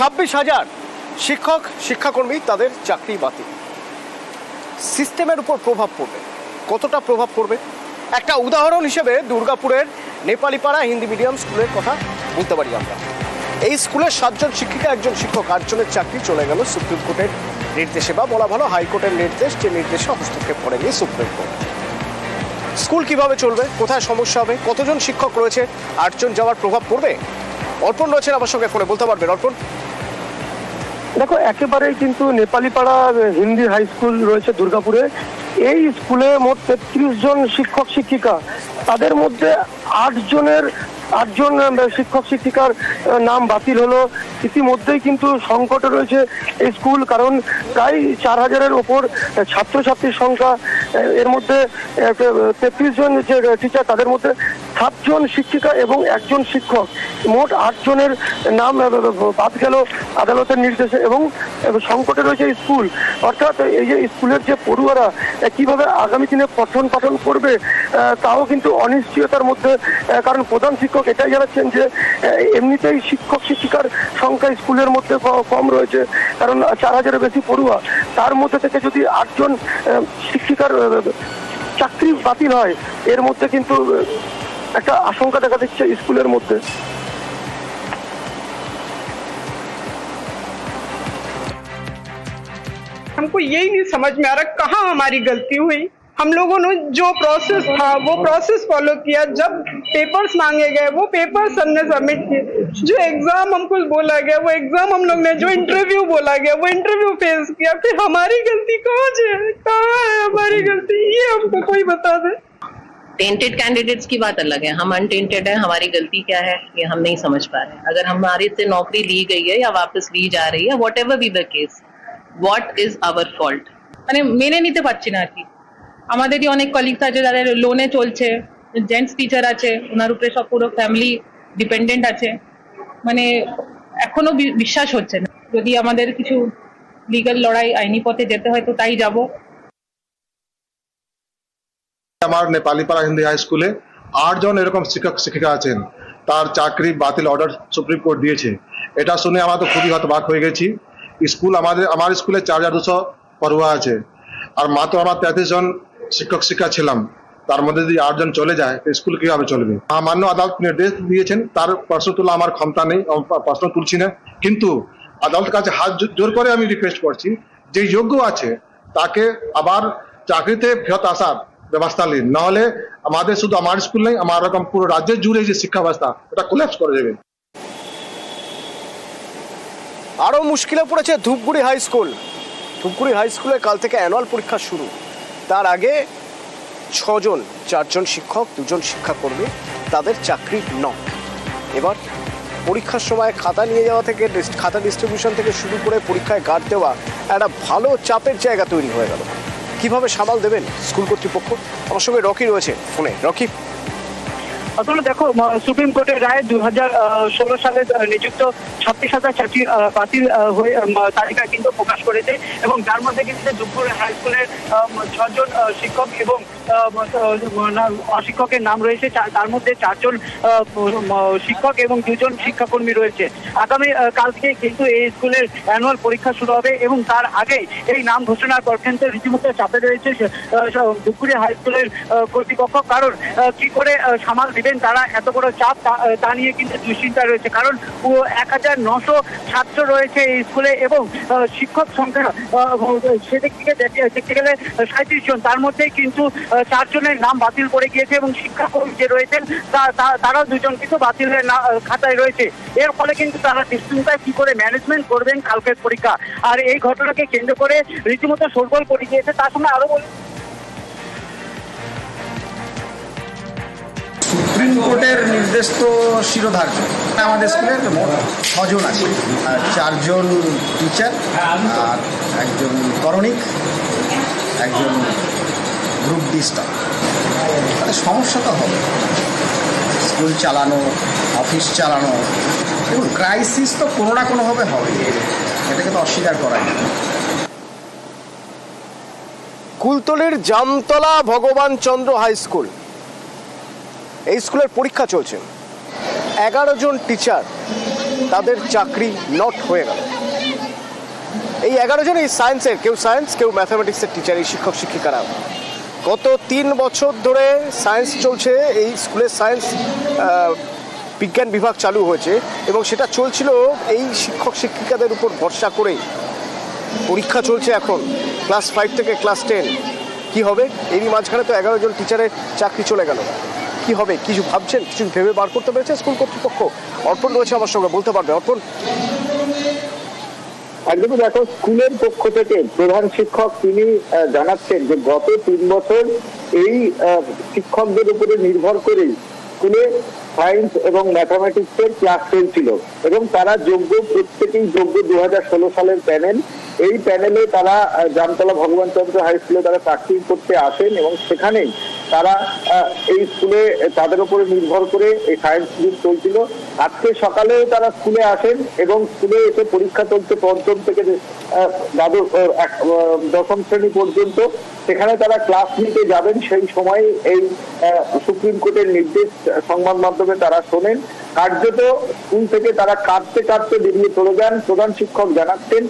26,000 শিক্ষক শিক্ষাকর্মী তাদের চাকরি বাতিল। সিস্টেমের উপর প্রভাব পড়বে, কতটা প্রভাব পড়বে? একটা উদাহরণ হিসেবে দুর্গাপুরের নেপালিপাড়া হিন্দি মিডিয়াম স্কুলের কথা বলতে পারি আমরা। এই স্কুলের 7 জন শিক্ষিকা, 1 জন শিক্ষক, 8 জনের চাকরি চলে গেল সুপ্রিম কোর্টের নির্দেশে, বা বলা ভালো হাইকোর্টের নির্দেশ, যে নির্দেশে হস্তক্ষেপ করেনি সুপ্রিম কোর্ট। স্কুল কিভাবে চলবে, কোথায় সমস্যা হবে, কতজন শিক্ষক রয়েছে, 8 জন যাওয়ার প্রভাব পড়বে? অর্পণ রয়েছেন আমার সঙ্গে ফোনে, বলতে পারবেন অর্পণ? দেখো, একেবারেই কিন্তু নেপালিপাড়া হিন্দি হাই স্কুল রয়েছে দুর্গাপুরে। এই স্কুলে মোট 33 জন শিক্ষক শিক্ষিকা, তাদের মধ্যে 8 জন শিক্ষক শিক্ষিকার নাম বাতিল হলো। ইতিমধ্যেই কিন্তু সংকটে রয়েছে এই স্কুল, কারণ প্রায় 4000-এর ওপর ছাত্রছাত্রীর সংখ্যা। এর মধ্যে 33 জন যে টিচার, তাদের মধ্যে 7 জন শিক্ষিকা এবং 1 জন শিক্ষক, মোট 8 জনের নাম বাদ গেল আদালতের নির্দেশে। এবং সংকটে রয়েছে স্কুল, অর্থাৎ এই যে স্কুলের যে পড়ুয়ারা কিভাবে আগামী দিনে পঠন পাঠন করবে তাও কিন্তু অনিশ্চয়তার মধ্যে। কারণ প্রধান শিক্ষক এটাই জানাচ্ছেন যে এমনিতেই শিক্ষক শিক্ষিকার সংখ্যা স্কুলের মধ্যে কম রয়েছে, কারণ 4000-এর বেশি পড়ুয়া। তার মধ্যে থেকে যদি 8 জন শিক্ষিকার চাকরি বাতিল হয়, এর মধ্যে কিন্তু একটা আশঙ্কা দেখা দিচ্ছে স্কুলের মধ্যে। हमको यही नहीं समझ में आ रहा कहाँ हमारी गलती हुई। हम लोगों ने जो प्रोसेस था वो प्रोसेस फॉलो किया। जब पेपर्स मांगे गए वो पेपर्स हमने सबमिट किए। जो एग्जाम हमको बोला गया वो एग्जाम हम लोग ने, जो इंटरव्यू बोला गया वो इंटरव्यू फेस किया। फिर हमारी गलती कहाँ है हमारी गलती, ये हमको कोई बता दे। टेंटेड कैंडिडेट्स की बात अलग है, हम अनटेंटेड है, हमारी गलती क्या है ये हम नहीं समझ पा रहे। अगर हमारे से नौकरी ली गई है या वापस ली जा रही है, what ever be the case, what is our fault? মানে মেনে নিতে পারছি না আর কি। আমাদেরই অনেক কলিগস আছে যাদের লোনে চলছে, জেন্টস টিচার আছে, ওনার উপরে সব পুরো ফ্যামিলি ডিপেন্ডেন্ট আছে। মানে এখনো বিশ্বাস হচ্ছে না। যদি আমাদের কিছু লিগ্যাল লড়াই, আইনি পথে যেতে হয় তো তাই যাব। আমার নেপালিপাড়া হিন্দি হাই স্কুলে 8 জন এরকম শিক্ষক শিক্ষিকা আছেন, তার চাকরি বাতিল অর্ডার সুপ্রিম কোর্ট দিয়েছে। এটা শুনে আমরা তো খুবই হতবাক হয়ে গেছি। স্কুল আমার স্কুলে 4200 পড়ুয়া আছে, আর মাত্র আমার 33 জন শিক্ষক শিক্ষা ছিলাম। তার মধ্যে যদি 8 জন চলে যায় তো স্কুল কিভাবে চলবে? মান্য আদালত নির্দেশ দিয়েছেন, তার প্রশ্ন তোলা আমার ক্ষমতা নেই, প্রশ্ন তুলছি না। কিন্তু আদালতের কাছে হাত জোর করে আমি রিকোয়েস্ট করছি, যে যোগ্য আছে তাকে আবার চাকরিতে ফেরত আসার ব্যবস্থা নিন, নাহলে আমাদের শুধু আমার স্কুল নেই, আমার রকম পুরো রাজ্যের জুড়ে যে শিক্ষা ব্যবস্থা ওটা কোল্যাপস করে দেবে। আরও মুশকিলে পড়েছে Dhupguri high school. Dhupguri high স্কুলে কাল থেকে অ্যানুয়াল পরীক্ষা শুরু। তার আগে 6 জন, 4 জন শিক্ষক, 2 জন শিক্ষাকর্মী, তাদের চাকরি নক। এবার পরীক্ষার সময় খাতা নিয়ে যাওয়া থেকে, খাতা ডিস্ট্রিবিউশন থেকে শুরু করে পরীক্ষায় গার্ড দেওয়া একটা ভালো চাপের জায়গা তৈরি হয়ে গেল। কিভাবে সামাল দেবেন স্কুল কর্তৃপক্ষ? আমার সঙ্গে রকি রয়েছে ফোনে। রকি, আসলে দেখো, সুপ্রিম কোর্টের রায়ে 2016 সালে নিযুক্ত 26,000 চাকরি বাতিল হয়ে তালিকা কিন্তু প্রকাশ করেছে, এবং যার মধ্যে কিন্তু দুপুর হাই স্কুলের 6 জন শিক্ষক এবং অশিক্ষকের নাম রয়েছে। তার মধ্যে 4 জন শিক্ষক এবং 2 জন শিক্ষাকর্মী রয়েছে। আগামী কাল থেকে কিন্তু এই স্কুলের অ্যানুয়াল পরীক্ষা শুরু হবে, এবং তার আগে এই নাম ঘোষণার পর্যন্ত রীতিমতো চাপে রয়েছে দুপুরে হাই স্কুলের কর্তৃপক্ষ। কারণ কি করে সামাল দিবেন তারা এত বড় চাপ, তা নিয়ে কিন্তু দুশ্চিন্তা রয়েছে। কারণ 1900 ছাত্র রয়েছে এই স্কুলে, এবং শিক্ষক সংখ্যা সেদিক থেকে দেখতে গেলে 37 জন। তার মধ্যেই কিন্তু 4 জনের নাম বাতিল করে গিয়েছে, এবং শিক্ষাকর্মী যে রয়েছেন তারাও 2 জন কিন্তু বাতিলের খাতায় রয়েছে। এর ফলে কিন্তু তারা নিশ্চিন্তায় কি করে ম্যানেজমেন্ট করবেন কালকের পরীক্ষা। আর এই ঘটনাকে কেন্দ্র করে রীতিমতো শোরগোল পড়ে গিয়েছে। তার সঙ্গে আরো বলি, সুপ্রিম কোর্টের নির্দেশ তো শিরোধার্য। আমাদের স্কুলের মোট 6 জন আছে, 4 জন টিচার, আর 1 জন করণিক, 1 জন গ্রুপ ডি স্টাফ। তাহলে সমস্যা তো হবে, স্কুল চালানো, অফিস চালানো, এবং ক্রাইসিস তো কোনো না কোনোভাবে হবে, এটাকে তো অস্বীকার করা যায় না। কুলতলির জামতলা ভগবান চন্দ্র হাই স্কুল, এই স্কুলের পরীক্ষা চলছে। 11 জন টিচার তাদের চাকরি নট হয়ে গেল। এই 11 জন এই সায়েন্সের, কেউ সায়েন্স কেউ ম্যাথামেটিক্সের টিচার, এই শিক্ষক শিক্ষিকারা গত 3 বছর ধরে সায়েন্স চলছে এই স্কুলে। সায়েন্স বিজ্ঞান বিভাগ চালু হয়েছে এবং সেটা চলছিল এই শিক্ষক শিক্ষিকাদের উপর ভরসা করেই। পরীক্ষা চলছে এখন ক্লাস 5 থেকে ক্লাস 10। কি হবে? এরই মাঝখানে তো 11 জন টিচারের চাকরি চলে গেল। কি হবে? কিছু ভাবছেন? কিছু ভেবে বার করতে পেরেছে স্কুল কর্তৃপক্ষ? অর্পণ রয়েছে আমার সঙ্গে, বলতে পারবে অর্পণ? একদমই, দেখো স্কুলের পক্ষ থেকে প্রধান শিক্ষক তিনি জানাচ্ছেন যে গত 3 বছর এই শিক্ষকদের উপরে নির্ভর করেই স্কুলে সায়েন্স এবং ম্যাথামেটিক্সের ক্লাস চলছিল এবং তারা যোগ্য, প্রত্যেকেই যোগ্য 2016 সালের প্যানেল। এই প্যানেলে তারা জামতলা ভগবানচন্দ্র হাই স্কুলে তারা চাকরি করতে আসেন এবং সেখানেই তারা এই স্কুলে তাদের উপরে নির্ভর করে এই সায়েন্স গ্রুপ চলছিল। আজকে সকালেও তারা স্কুলে আসেন এবং স্কুলে এসে পরীক্ষা চলছে 5ম থেকে 10ম শ্রেণী পর্যন্ত। সেখানে তারা ক্লাস নিতে যাবেন, সেই সময় এই সুপ্রিম কোর্টের নির্দেশ সংবাদ মাধ্যমে তারা শোনেন। কার্যত স্কুল থেকে তারা কাঁদতে কাঁদতে বেরিয়ে চলে যান। প্রধান শিক্ষক জানাচ্ছেন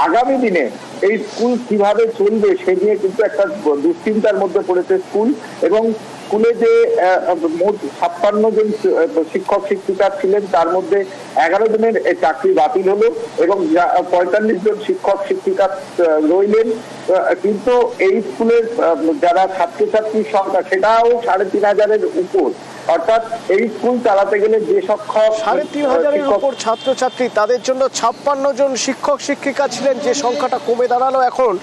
আগামী দিনে এই স্কুল কিভাবে চলবে সে নিয়ে কিন্তু একটা দুশ্চিন্তার মধ্যে পড়েছে স্কুল। এবং স্কুলে যে মোট 56 জন শিক্ষক শিক্ষিকা ছিলেন তার মধ্যে 11 জনের চাকরি বাতিল হলো এবং 45 জন শিক্ষক শিক্ষিকা রইলেন। কিন্তু এই স্কুলের যারা ছাত্রছাত্রীর সংখ্যা সেটাও 3500-এর উপর। অর্থাৎ এই স্কুল চালাতে গেলে যে সংখ্যক 3500-এর উপর ছাত্রছাত্রী, তাদের জন্য 56 জন শিক্ষক শিক্ষিকা ছিলেন, যে সংখ্যাটা কমে দাঁড়ালো এখন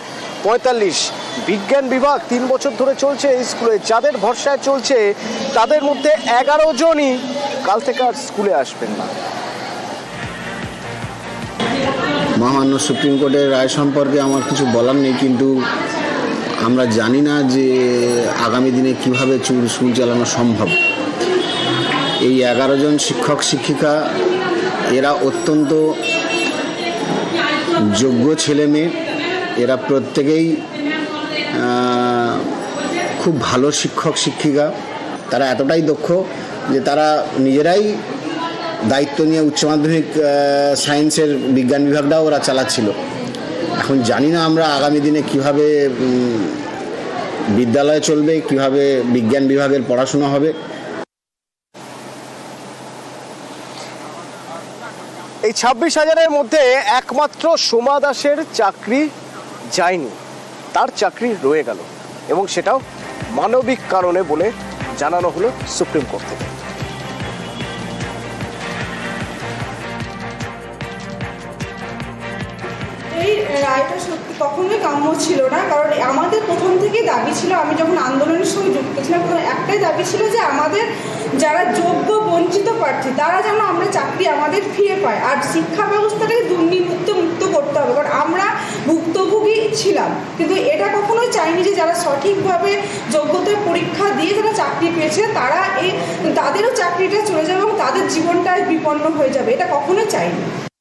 45। বিজ্ঞান বিভাগ 3 বছর ধরে চলছে এই স্কুলে, যাদের ভরসায় চলছে তাদের মধ্যে 11 জনই কাল থেকে আর স্কুলে আসবেন না। মহামান্য সুপ্রিম কোর্টের রায় সম্পর্কে আমার কিছু বলার নেই, কিন্তু আমরা জানি না যে আগামী দিনে কিভাবে স্কুল চালানো সম্ভব। এই 11 জন শিক্ষক শিক্ষিকা এরা অত্যন্ত যোগ্য ছেলে মেয়ে, এরা প্রত্যেকেই খুব ভালো শিক্ষক শিক্ষিকা। তারা এতটাই দক্ষ যে তারা নিজেরাই দায়িত্ব নিয়ে উচ্চ মাধ্যমিক সায়েন্সের বিজ্ঞান বিভাগটাও ওরা চালাচ্ছিল। এখন জানি না আমরা আগামী দিনে কিভাবে বিদ্যালয় চলবে, কিভাবে বিজ্ঞান বিভাগের পড়াশোনা হবে। এই 26,000-এর মধ্যে একমাত্র সোমা দাসের চাকরি যায়নি, তার চাকরি রয়ে গেল এবং সেটাও মানবিক কারণে বলে জানানো হলো সুপ্রিম কোর্ট থেকে। এই রায়টা সত্যি কখনোই কাম্য ছিল না, কারণ আমাদের প্রথম থেকেই দাবি ছিল, আমি যখন আন্দোলনের সঙ্গে যুক্ত ছিলাম তখন একটাই দাবি ছিল যে আমাদের যারা যোগ্য বঞ্চিত প্রার্থী তারা যেন আমরা চাকরি আমাদের ফিরে পাই, আর শিক্ষা ব্যবস্থাটাকে মুক্ত করতে হবে, কারণ আমরা ভুক্তভোগী ছিলাম। কিন্তু এটা কখনোই চাইনি যে যারা সঠিকভাবে যোগ্যতার পরীক্ষা দিয়ে যারা চাকরি পেয়েছে তারা তাদেরও চাকরিটা চলে যাবে এবং তাদের জীবনটা বিপন্ন হয়ে যাবে, এটা কখনোই চাইনি।